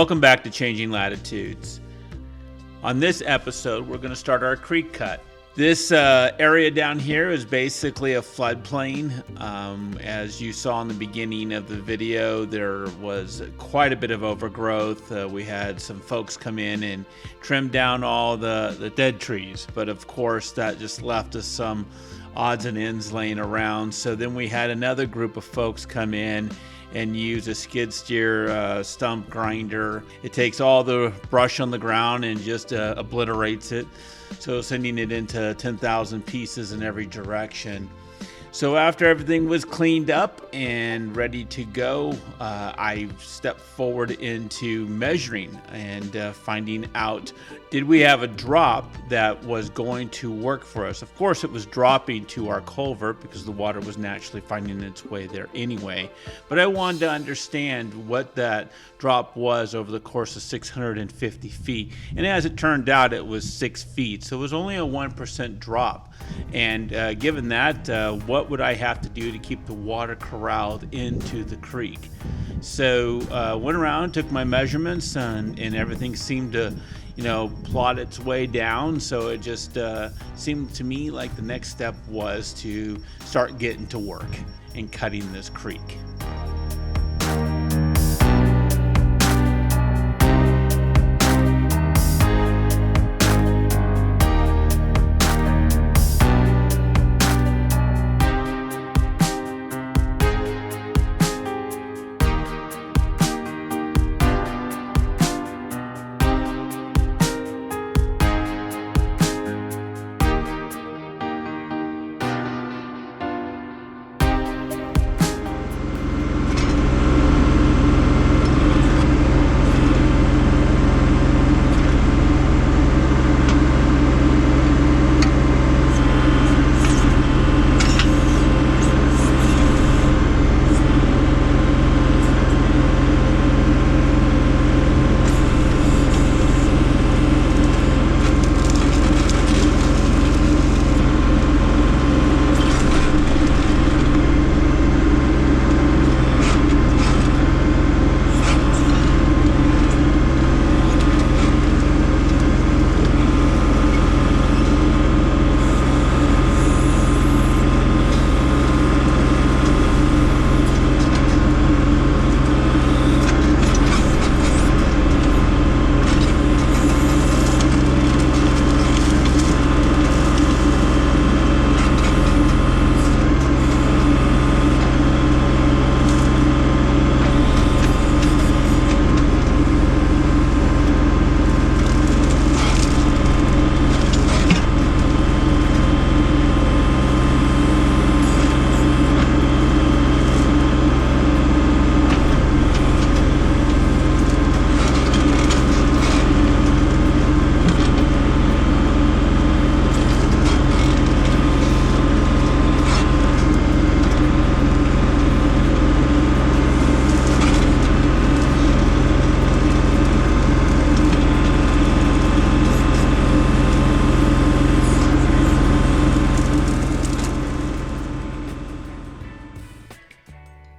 Welcome back to Changing Latitudes. On this episode, we're going to start our creek cut. This area down here is basically a floodplain. As you saw in the beginning of the video, there was quite a bit of overgrowth. We had some folks come in and trim down all the dead trees, but of course that just left us some odds and ends laying around. So then we had another group of folks come in and use a skid steer stump grinder. It takes all the brush on the ground and just obliterates it, so sending it into 10,000 pieces in every direction. So after everything was cleaned up and ready to go, I stepped forward into measuring and finding out, did we have a drop that was going to work for us? Of course, it was dropping to our culvert because the water was naturally finding its way there anyway. But I wanted to understand what that drop was over the course of 650 feet. And as it turned out, it was 6 feet. So it was only a 1% drop. And given that, what would I have to do to keep the water corralled into the creek? So went around, took my measurements, and everything seemed to plot its way down. So it just seemed to me like the next step was to start getting to work and cutting this creek.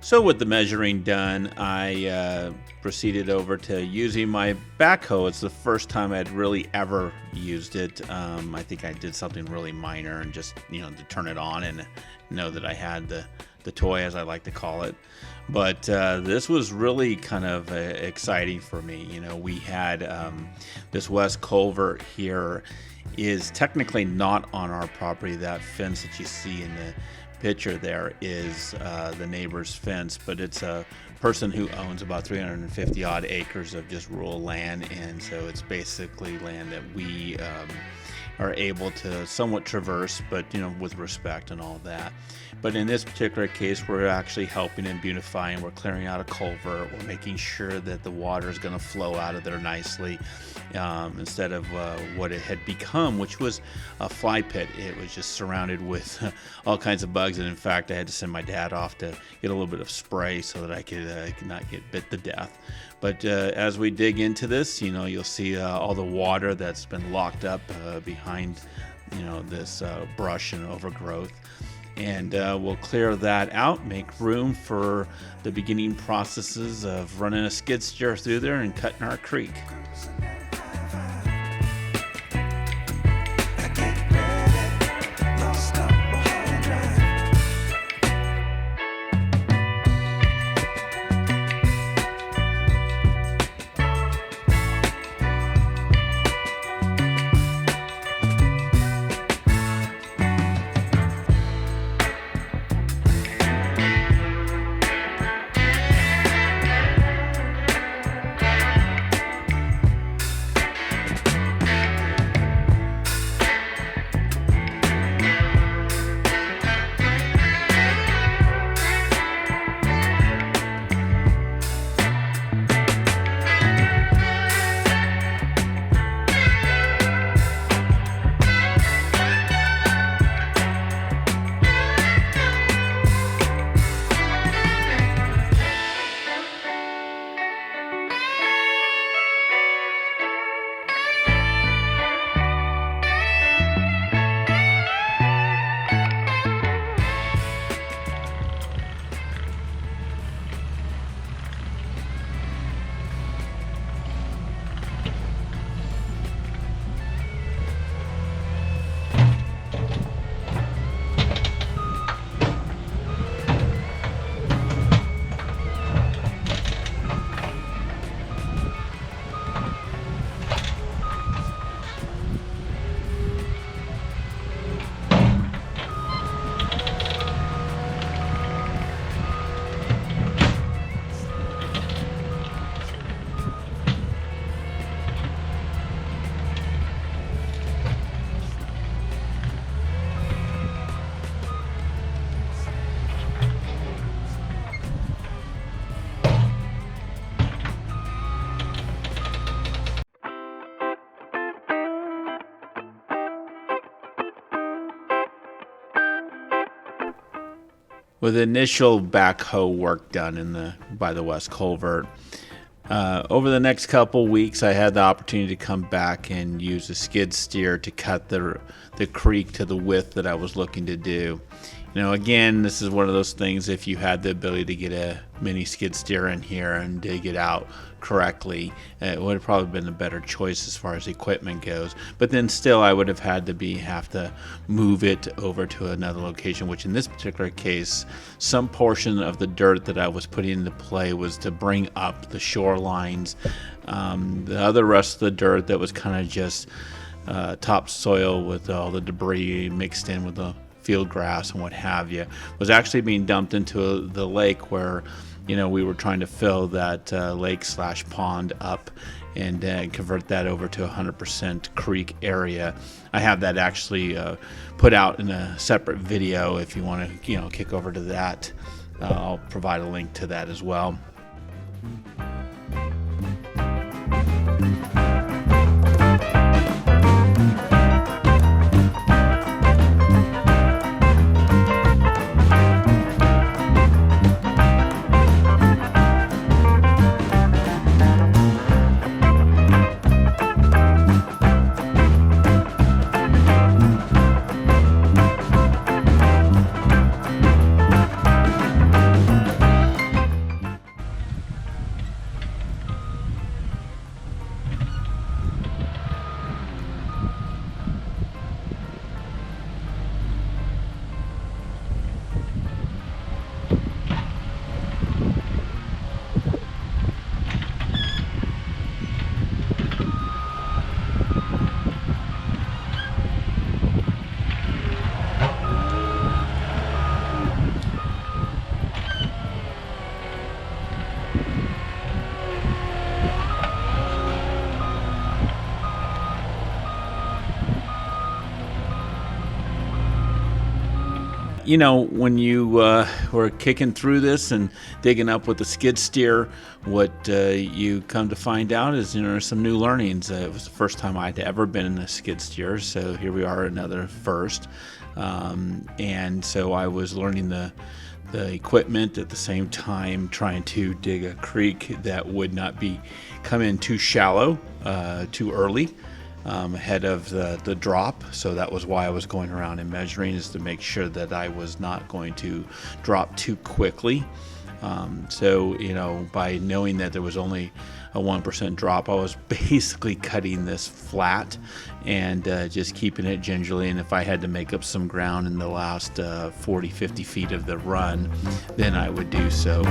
So with the measuring done, I proceeded over to using my backhoe. It's the first time I'd really ever used it. I think I did something really minor and just, to turn it on and know that I had the toy, as I like to call it. But this was really kind of exciting for me. We had this west culvert here is technically not on our property. That fence that you see in the picture there is the neighbor's fence, but it's a person who owns about 350 odd acres of just rural land, and so it's basically land that we are able to somewhat traverse, but with respect and all of that. But in this particular case, we're actually helping and beautifying. We're clearing out a culvert. We're making sure that the water is going to flow out of there nicely, instead of what it had become, which was a fly pit. It was just surrounded with all kinds of bugs, and in fact, I had to send my dad off to get a little bit of spray so that I could not get bit to death. But as we dig into this, you'll see all the water that's been locked up behind, this brush and overgrowth. and we'll clear that out, make room for the beginning processes of running a skid steer through there and cutting our creek. With initial backhoe work done by the West Culvert, over the next couple weeks, I had the opportunity to come back and use a skid steer to cut the creek to the width that I was looking to do. Again, this is one of those things, if you had the ability to get a mini skid steer in here and dig it out correctly, it would have probably been a better choice as far as equipment goes. But then still, I would have had to have to move it over to another location, which in this particular case, some portion of the dirt that I was putting into play was to bring up the shorelines. The other rest of the dirt that was kind of just topsoil with all the debris mixed in with the field grass and what have you, was actually being dumped into the lake where we were trying to fill that lake/pond up and convert that over to 100% creek area. I have that actually put out in a separate video. If you want to kick over to that, I'll provide a link to that as well. When you were kicking through this and digging up with the skid steer, what you come to find out is some new learnings. It was the first time I'd ever been in a skid steer, so here we are, another first. And so I was learning the equipment at the same time, trying to dig a creek that would not come in too shallow, too early. ahead of the drop. So that was why I was going around and measuring, is to make sure that I was not going to drop too quickly. So, by knowing that there was only a 1% drop, I was basically cutting this flat and just keeping it gingerly. And if I had to make up some ground in the last 40-50 feet of the run, then I would do so.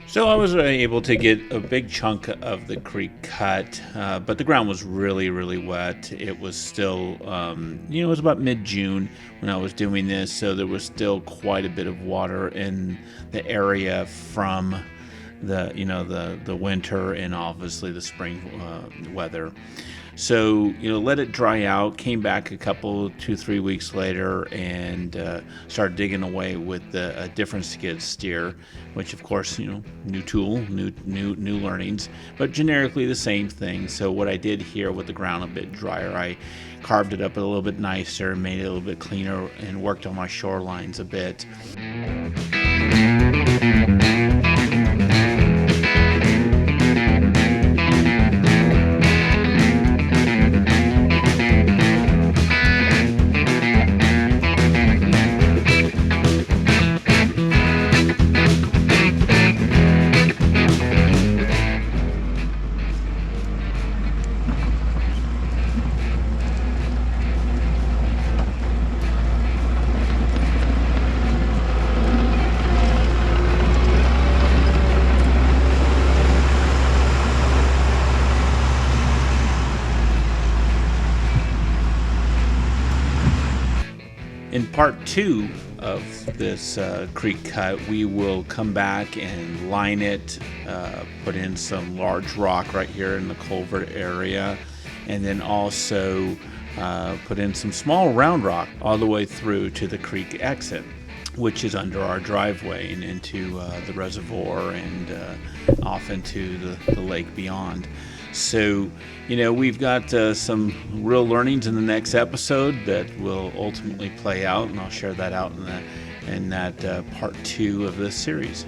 So I was able to get a big chunk of the creek cut, but the ground was really, really wet. It was still, it was about mid-June when I was doing this, so there was still quite a bit of water in the area from the winter and obviously the spring weather. So, let it dry out, came back a couple, 2-3 weeks later, and started digging away with a different skid steer, which of course, new tool, new learnings, but generically the same thing. So what I did here with the ground a bit drier, I carved it up a little bit nicer, made it a little bit cleaner, and worked on my shorelines a bit. In part 2 of this creek cut, we will come back and line it, put in some large rock right here in the culvert area, and then also put in some small round rock all the way through to the creek exit, which is under our driveway and into the reservoir and off into the lake beyond. So, we've got some real learnings in the next episode that will ultimately play out, and I'll share that out in that part 2 of this series.